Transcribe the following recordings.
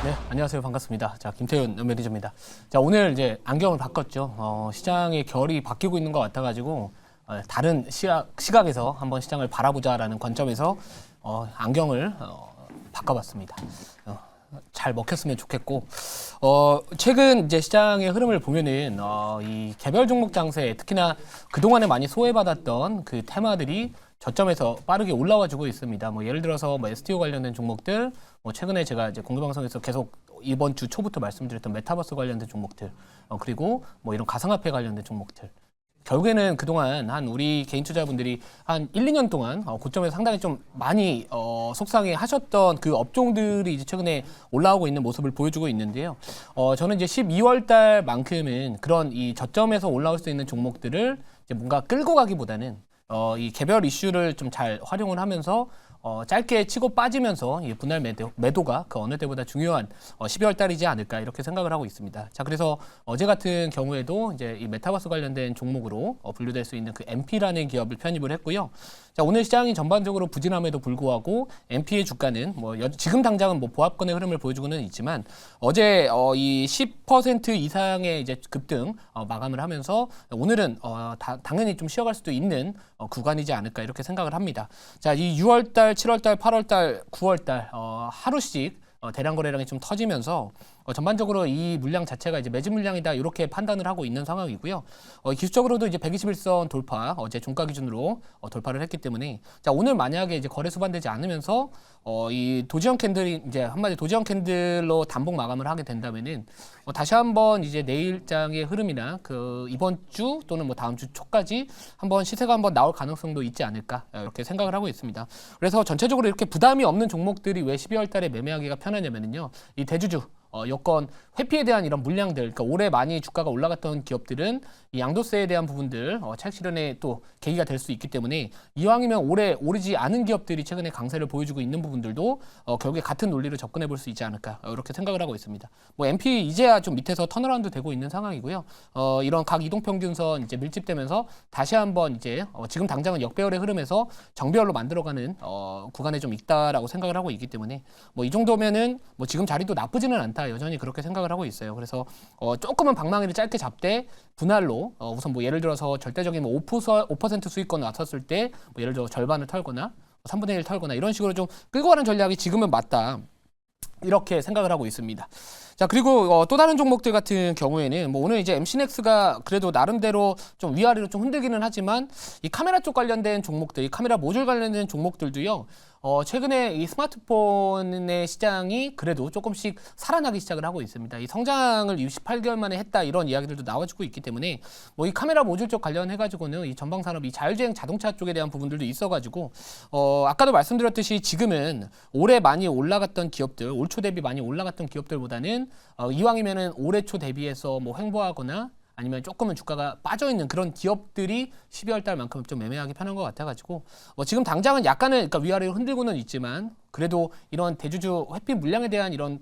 네, 안녕하세요. 반갑습니다. 자, 김태윤 매니저입니다. 자, 오늘 이제 안경을 바꿨죠. 시장의 결이 바뀌고 있는 것 같아가지고 다른 시각에서 한번 시장을 바라보자라는 관점에서 안경을 바꿔봤습니다. 잘 먹혔으면 좋겠고 최근 이제 시장의 흐름을 보면은 이 개별 종목 장세에 특히나 그동안에 많이 소외받았던 그 테마들이 저점에서 빠르게 올라와주고 있습니다. 뭐 예를 들어서 뭐 STO 관련된 종목들, 뭐 최근에 제가 이제 공개 방송에서 계속 이번 주 초부터 말씀드렸던 메타버스 관련된 종목들, 그리고 뭐 이런 가상화폐 관련된 종목들. 결국에는 그동안 한 우리 개인 투자분들이 한 1, 2년 동안 고점에서 상당히 좀 많이 속상해 하셨던 그 업종들이 이제 최근에 올라오고 있는 모습을 보여주고 있는데요. 저는 이제 12월 달만큼은 그런 이 저점에서 올라올 수 있는 종목들을 이제 뭔가 끌고 가기보다는 이 개별 이슈를 좀 잘 활용을 하면서 짧게 치고 빠지면서 이 분할 매도가 그 어느 때보다 중요한 12월 달이지 않을까 이렇게 생각을 하고 있습니다. 자, 그래서 어제 같은 경우에도 이제 이 메타버스 관련된 종목으로 분류될 수 있는 그 MP라는 기업을 편입을 했고요. 자, 오늘 시장이 전반적으로 부진함에도 불구하고 MP의 주가는 뭐 지금 당장은 뭐 보합권의 흐름을 보여주고는 있지만 어제 이 10% 이상의 이제 급등 마감을 하면서 오늘은 당연히 좀 쉬어갈 수도 있는 구간이지 않을까 이렇게 생각을 합니다. 자, 이 6월 달, 7월 달, 8월 달, 9월 달 하루씩 대량 거래량이 좀 터지면서 전반적으로 이 물량 자체가 이제 매집 물량이다 이렇게 판단을 하고 있는 상황이고요. 기술적으로도 이제 121선 돌파 어제 종가 기준으로 돌파를 했기 때문에 자, 오늘 만약에 이제 거래 수반되지 않으면서 이 도지형 캔들이 이제 한마디 도지형 캔들로 단봉 마감을 하게 된다면은 다시 한번 이제 내일장의 흐름이나 그 이번 주 또는 뭐 다음 주 초까지 한번 시세가 한번 나올 가능성도 있지 않을까 이렇게 생각을 하고 있습니다. 그래서 전체적으로 이렇게 부담이 없는 종목들이 왜 12월 달에 매매하기가 편하냐면요. 이 대주주 여건 회피에 대한 이런 물량들, 그러니까 올해 많이 주가가 올라갔던 기업들은 이 양도세에 대한 부분들 차익 실현에 또 계기가 될 수 있기 때문에 이왕이면 올해 오르지 않은 기업들이 최근에 강세를 보여주고 있는 부분들도 결국에 같은 논리로 접근해 볼 수 있지 않을까 이렇게 생각을 하고 있습니다. 뭐 MP 이제야 좀 밑에서 턴어라운드 되고 있는 상황이고요. 이런 각 이동평균선 이제 밀집되면서 다시 한번 이제 지금 당장은 역배열의 흐름에서 정배열로 만들어가는 구간에 좀 있다라고 생각을 하고 있기 때문에 뭐 이 정도면은 뭐 지금 자리도 나쁘지는 않다. 여전히 그렇게 생각을 하고 있어요. 그래서 조금은 방망이를 짧게 잡되 분할로 우선 뭐 예를 들어서 절대적인 뭐 5% 수익권 왔었을 때 뭐 예를 들어 절반을 털거나 3분의 1 털거나 이런 식으로 좀 끌고 가는 전략이 지금은 맞다. 이렇게 생각을 하고 있습니다. 자, 그리고 또 다른 종목들 같은 경우에는 뭐 오늘 이제 MC넥스가 그래도 나름대로 좀 위아래로 좀 흔들기는 하지만 이 카메라 쪽 관련된 종목들, 이 카메라 모듈 관련된 종목들도요. 최근에 이 스마트폰의 시장이 그래도 조금씩 살아나기 시작을 하고 있습니다. 이 성장을 28개월 만에 했다 이런 이야기들도 나와주고 있기 때문에 뭐 이 카메라 모듈 쪽 관련해가지고는 이 전방 산업, 이 자율주행 자동차 쪽에 대한 부분들도 있어가지고 아까도 말씀드렸듯이 지금은 올해 많이 올라갔던 기업들, 올 초 대비 많이 올라갔던 기업들보다는 이왕이면은 올해 초 대비해서 뭐 횡보하거나 아니면 조금은 주가가 빠져있는 그런 기업들이 12월 달만큼 좀 매매하기 편한 것 같아가지고 지금 당장은 약간은 그러니까 위아래로 흔들고는 있지만 그래도 이런 대주주 회피 물량에 대한 이런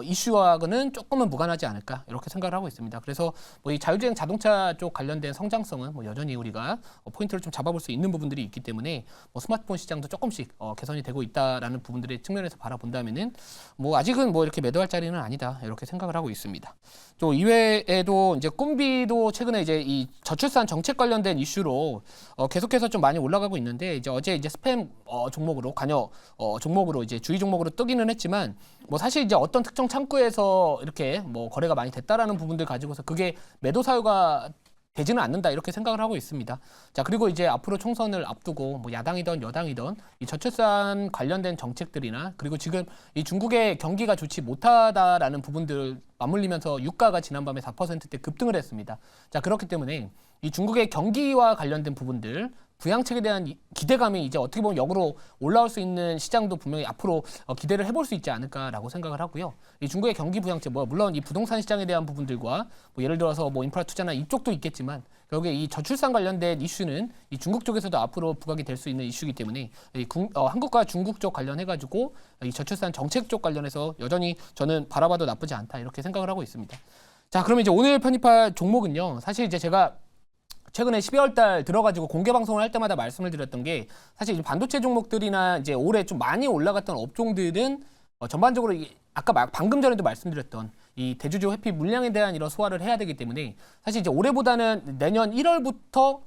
이슈와는 조금은 무관하지 않을까 이렇게 생각을 하고 있습니다. 그래서 뭐 이 자율주행 자동차 쪽 관련된 성장성은 뭐 여전히 우리가 포인트를 좀 잡아볼 수 있는 부분들이 있기 때문에 뭐 스마트폰 시장도 조금씩 개선이 되고 있다라는 부분들의 측면에서 바라본다면은 뭐 아직은 뭐 이렇게 매도할 자리는 아니다 이렇게 생각을 하고 있습니다. 또 이외에도 이제 꿈비도 최근에 이제 이 저출산 정책 관련된 이슈로 계속해서 좀 많이 올라가고 있는데 이제 어제 이제 스팸 종목으로 관여 종목으로 이제 주의 종목으로 뜨기는 했지만 뭐 사실 이제 어떤 특정 창구에서 이렇게 뭐 거래가 많이 됐다라는 부분들 가지고서 그게 매도 사유가 되지는 않는다 이렇게 생각을 하고 있습니다. 자, 그리고 이제 앞으로 총선을 앞두고 뭐 야당이든 여당이든 이 저출산 관련된 정책들이나 그리고 지금 이 중국의 경기가 좋지 못하다라는 부분들 맞물리면서 유가가 지난밤에 4%대 급등을 했습니다. 자, 그렇기 때문에 이 중국의 경기와 관련된 부분들 부양책에 대한 기대감이 이제 어떻게 보면 역으로 올라올 수 있는 시장도 분명히 앞으로 기대를 해볼 수 있지 않을까라고 생각을 하고요. 이 중국의 경기 부양책, 물론 이 부동산 시장에 대한 부분들과 뭐 예를 들어서 뭐 인프라 투자나 이쪽도 있겠지만 결국에 이 저출산 관련된 이슈는 이 중국 쪽에서도 앞으로 부각이 될 수 있는 이슈이기 때문에 한국과 중국 쪽 관련해가지고 이 저출산 정책 쪽 관련해서 여전히 저는 바라봐도 나쁘지 않다 이렇게 생각을 하고 있습니다. 자, 그러면 이제 오늘 편입할 종목은요. 사실 이제 제가 최근에 12월 달 들어가지고 공개 방송을 할 때마다 말씀을 드렸던 게 사실 이제 반도체 종목들이나 이제 올해 좀 많이 올라갔던 업종들은 전반적으로 아까 방금 전에도 말씀드렸던 이 대주주 회피 물량에 대한 이런 소화를 해야 되기 때문에 사실 이제 올해보다는 내년 1월부터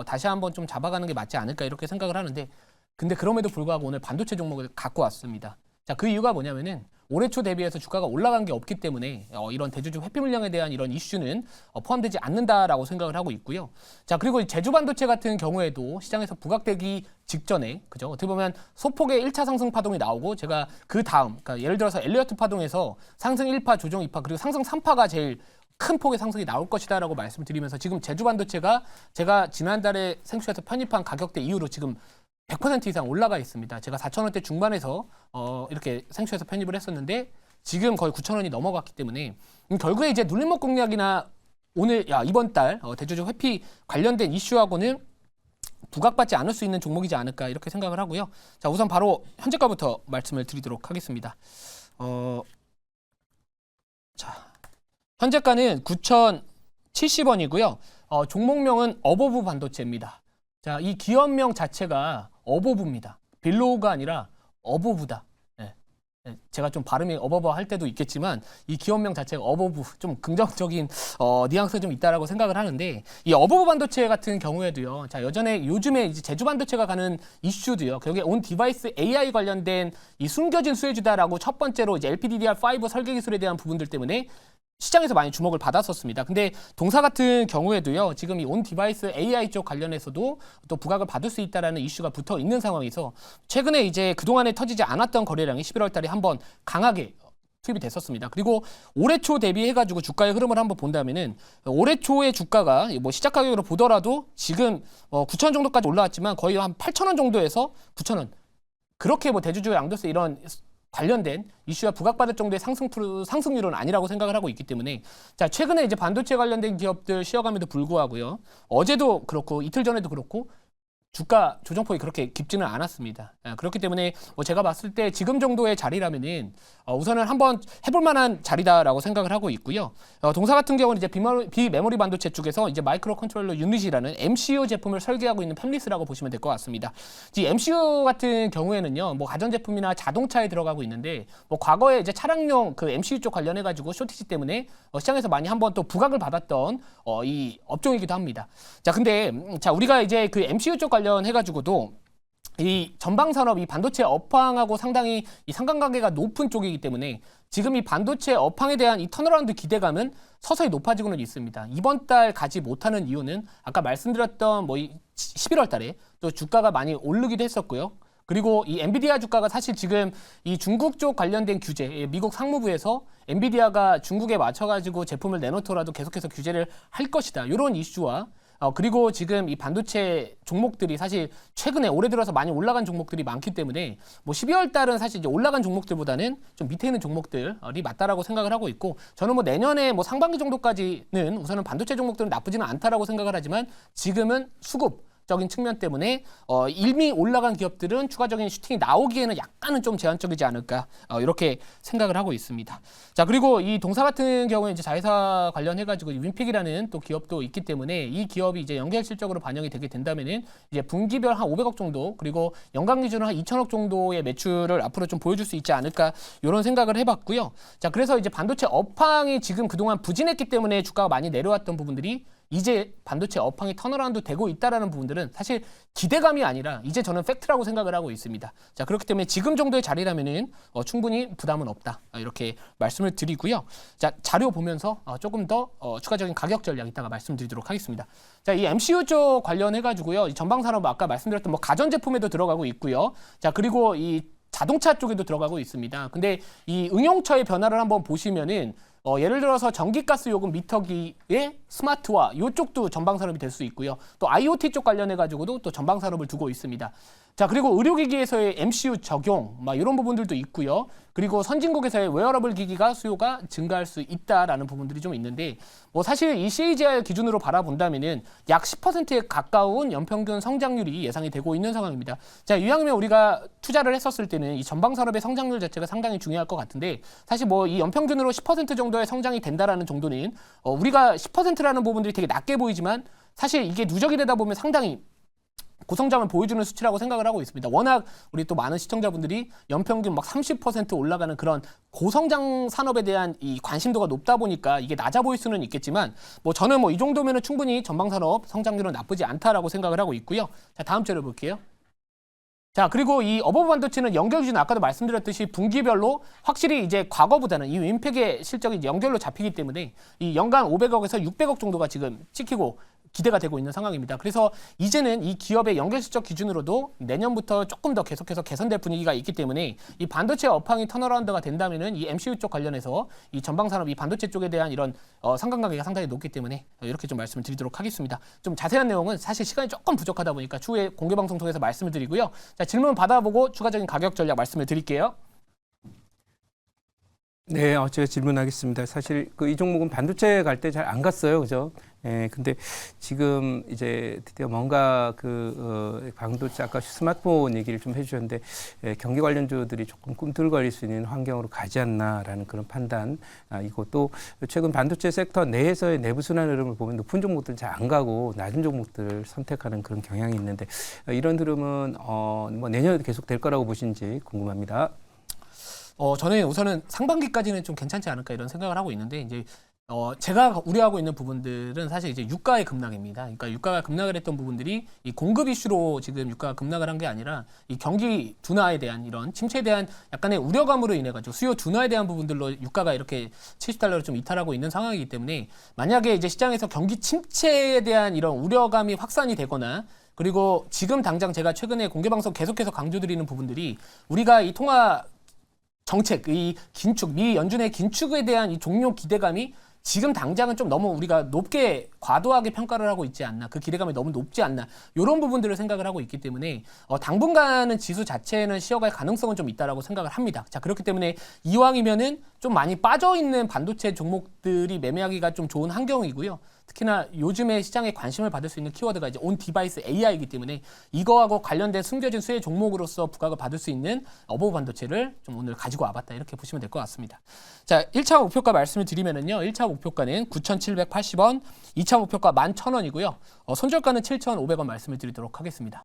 다시 한번 좀 잡아가는 게 맞지 않을까 이렇게 생각을 하는데 근데 그럼에도 불구하고 오늘 반도체 종목을 갖고 왔습니다. 자, 그 이유가 뭐냐면은 올해 초 대비해서 주가가 올라간 게 없기 때문에 이런 대주주 회피 물량에 대한 이런 이슈는 포함되지 않는다라고 생각을 하고 있고요. 자, 그리고 제주 반도체 같은 경우에도 시장에서 부각되기 직전에 그죠? 어떻게 보면 소폭의 1차 상승 파동이 나오고 제가 그 다음 그러니까 예를 들어서 엘리어트 파동에서 상승 1파, 조정 2파 그리고 상승 3파가 제일 큰 폭의 상승이 나올 것이다라고 말씀을 드리면서 지금 제주 반도체가 제가 지난달에 생수에서 편입한 가격대 이후로 지금 100% 이상 올라가 있습니다. 제가 4,000원대 중반에서 이렇게 생수에서 편입을 했었는데 지금 거의 9,000원이 넘어갔기 때문에 결국에 이제 눌림목 공략이나 오늘 이번 달 대주주 회피 관련된 이슈하고는 부각받지 않을 수 있는 종목이지 않을까 이렇게 생각을 하고요. 자, 우선 바로 현재가부터 말씀을 드리도록 하겠습니다. 자, 현재가는 9,070원이고요. 종목명은 어버브 반도체입니다. 자, 이 기업명 자체가 어버브입니다. 빌로우가 아니라 어버브다. 제가 좀 발음이 어버버 할 때도 있겠지만 이 기업명 자체가 어버브 좀 긍정적인 뉘앙스가 좀 있다라고 생각을 하는데 이 어버브 반도체 같은 경우에도요. 자, 요즘에 이제 제주 반도체가 가는 이슈도요. 여기에 온 디바이스 AI 관련된 이 숨겨진 수혜주다라고 첫 번째로 이제 LPDDR5 설계 기술에 대한 부분들 때문에 시장에서 많이 주목을 받았었습니다. 근데 동사 같은 경우에도요. 지금 이 온 디바이스 AI 쪽 관련해서도 또 부각을 받을 수 있다라는 이슈가 붙어 있는 상황에서 최근에 이제 그동안에 터지지 않았던 거래량이 11월 달에 한번 강하게 투입이 됐었습니다. 그리고 올해 초 대비해가지고 주가의 흐름을 한번 본다면은 올해 초의 주가가 뭐 시작 가격으로 보더라도 지금 9,000원 정도까지 올라왔지만 거의 한 8,000원 정도에서 9,000원 그렇게 뭐 대주주 양도세 이런 관련된 이슈와 부각받을 정도의 상승률은 아니라고 생각을 하고 있기 때문에 자, 최근에 이제 반도체 관련된 기업들 쉬어감에도 불구하고요. 어제도 그렇고 이틀 전에도 그렇고 주가 조정폭이 그렇게 깊지는 않았습니다. 그렇기 때문에 제가 봤을 때 지금 정도의 자리라면은 우선은 한번 해볼 만한 자리다라고 생각을 하고 있고요. 동사 같은 경우는 이제 비메모리 반도체 쪽에서 이제 마이크로 컨트롤러 유닛이라는 MCU 제품을 설계하고 있는 팹리스라고 보시면 될 것 같습니다. 이 MCU 같은 경우에는요, 뭐 가전제품이나 자동차에 들어가고 있는데 뭐 과거에 이제 차량용 그 MCU 쪽 관련해 가지고 쇼티지 때문에 시장에서 많이 한번 또 부각을 받았던 이 업종이기도 합니다. 자, 근데 자, 우리가 이제 그 MCU 쪽 관련해가지고도 이 전방산업, 이 반도체 업황하고 상당히 이 상관관계가 높은 쪽이기 때문에 지금 이 반도체 업황에 대한 이 턴어라운드 기대감은 서서히 높아지고는 있습니다. 이번 달 가지 못하는 이유는 아까 말씀드렸던 뭐 11월 달에 또 주가가 많이 오르기도 했었고요. 그리고 이 엔비디아 주가가 사실 지금 이 중국 쪽 관련된 규제, 미국 상무부에서 엔비디아가 중국에 맞춰가지고 제품을 내놓더라도 계속해서 규제를 할 것이다. 이런 이슈와 그리고 지금 이 반도체 종목들이 사실 최근에 올해 들어서 많이 올라간 종목들이 많기 때문에 뭐 12월 달은 사실 이제 올라간 종목들보다는 좀 밑에 있는 종목들이 맞다라고 생각을 하고 있고 저는 뭐 내년에 뭐 상반기 정도까지는 우선은 반도체 종목들은 나쁘지는 않다라고 생각을 하지만 지금은 수급적인 측면 때문에 이미 올라간 기업들은 추가적인 슈팅이 나오기에는 약간은 좀 제한적이지 않을까 이렇게 생각을 하고 있습니다. 자, 그리고 이 동사 같은 경우에 이제 자회사 관련해가지고 윈픽이라는 또 기업도 있기 때문에 이 기업이 이제 연결 실적으로 반영이 되게 된다면은 이제 분기별 한 500억 정도 그리고 연간 기준으로 한 2천억 정도의 매출을 앞으로 좀 보여줄 수 있지 않을까 이런 생각을 해봤고요. 자, 그래서 이제 반도체 업황이 지금 그동안 부진했기 때문에 주가가 많이 내려왔던 부분들이 이제 반도체 업황이 턴어라운드 되고 있다라는 부분들은 사실 기대감이 아니라 이제 저는 팩트라고 생각을 하고 있습니다. 자, 그렇기 때문에 지금 정도의 자리라면은 충분히 부담은 없다. 이렇게 말씀을 드리고요. 자, 자료 보면서 조금 더 추가적인 가격 전략 이따가 말씀드리도록 하겠습니다. 자, 이 MCU 쪽 관련해 가지고요. 이 전방산업 아까 말씀드렸던 뭐 가전제품에도 들어가고 있고요. 자, 그리고 이 자동차 쪽에도 들어가고 있습니다. 근데 이 응용처의 변화를 한번 보시면은 예를 들어서 전기가스 요금 미터기의 스마트화 이쪽도 전방산업이 될 수 있고요. 또 IoT 쪽 관련해 가지고도 또 전방산업을 두고 있습니다. 자, 그리고 의료기기에서의 MCU 적용 이런 부분들도 있고요. 그리고 선진국에서의 웨어러블 기기가 수요가 증가할 수 있다라는 부분들이 좀 있는데 사실 이 CAGR 기준으로 바라본다면은 약 10%에 가까운 연평균 성장률이 예상이 되고 있는 상황입니다. 자, 이왕이면 우리가 투자를 했었을 때는 이 전방산업의 성장률 자체가 상당히 중요할 것 같은데 사실 이 연평균으로 10% 정도의 성장이 된다라는 정도는 우리가 10%라는 부분들이 되게 낮게 보이지만 사실 이게 누적이 되다 보면 상당히 고성장을 보여주는 수치라고 생각을 하고 있습니다. 워낙 우리 또 많은 시청자분들이 연평균 막 30% 올라가는 그런 고성장 산업에 대한 이 관심도가 높다 보니까 이게 낮아 보일 수는 있겠지만 뭐 저는 뭐 이 정도면은 충분히 전방산업 성장률은 나쁘지 않다라고 생각을 하고 있고요. 자, 다음 자료 볼게요. 자, 그리고 이 어버브 반도체는 연결 기준 아까도 말씀드렸듯이 분기별로 확실히 이제 과거보다는 이 윈팩의 실적이 연결로 잡히기 때문에 이 연간 500억에서 600억 정도가 지금 찍히고 기대가 되고 있는 상황입니다. 그래서 이제는 이 기업의 연결 실적 기준으로도 내년부터 조금 더 계속해서 개선될 분위기가 있기 때문에 이 반도체 업황이 턴어라운드가 된다면은 이 MCU 쪽 관련해서 이 전방 산업 이 반도체 쪽에 대한 이런 상관관계가 상당히 높기 때문에 이렇게 좀 말씀을 드리도록 하겠습니다. 좀 자세한 내용은 사실 시간이 조금 부족하다 보니까 추후에 공개 방송 통해서 말씀을 드리고요. 자, 질문 받아보고 추가적인 가격 전략 말씀을 드릴게요. 네, 제가 질문하겠습니다. 사실 이 종목은 반도체 갈 때 잘 안 갔어요, 그죠? 예, 근데 지금 이제 드디어 뭔가 반도체 아까 스마트폰 얘기를 좀 해주셨는데 경기 관련주들이 조금 꿈틀거릴 수 있는 환경으로 가지 않나라는 그런 판단. 이것도 최근 반도체 섹터 내에서의 내부 순환 흐름을 보면 높은 종목들 잘 안 가고 낮은 종목들 선택하는 그런 경향이 있는데 이런 흐름은 뭐 내년에도 계속 될 거라고 보시는지 궁금합니다. 저는 우선은 상반기까지는 좀 괜찮지 않을까 이런 생각을 하고 있는데 이제 제가 우려하고 있는 부분들은 사실 이제 유가의 급락입니다. 그러니까 유가가 급락을 했던 부분들이 이 공급 이슈로 지금 유가가 급락을 한 게 아니라 이 경기 둔화에 대한 이런 침체에 대한 약간의 우려감으로 인해 가지고 수요 둔화에 대한 부분들로 유가가 이렇게 70달러를 좀 이탈하고 있는 상황이기 때문에 만약에 이제 시장에서 경기 침체에 대한 이런 우려감이 확산이 되거나 그리고 지금 당장 제가 최근에 공개 방송 계속해서 강조드리는 부분들이 우리가 이 통화 정책, 이 긴축, 미 연준의 긴축에 대한 이 종료 기대감이 지금 당장은 좀 너무 우리가 높게 과도하게 평가를 하고 있지 않나, 그 기대감이 너무 높지 않나 이런 부분들을 생각을 하고 있기 때문에 당분간은 지수 자체는 쉬어갈 가능성은 좀 있다라고 생각을 합니다. 자, 그렇기 때문에 이왕이면은 좀 많이 빠져 있는 반도체 종목들이 매매하기가 좀 좋은 환경이고요. 특히나 요즘에 시장에 관심을 받을 수 있는 키워드가 이제 온 디바이스 AI이기 때문에 이거하고 관련된 숨겨진 수혜 종목으로서 부각을 받을 수 있는 어버브 반도체를 좀 오늘 가지고 와봤다 이렇게 보시면 될 것 같습니다. 자, 1차 목표가 말씀을 드리면은요. 1차 목표가는 9,780원, 2차 목표가 11,000원이고요. 손절가는 7,500원 말씀을 드리도록 하겠습니다.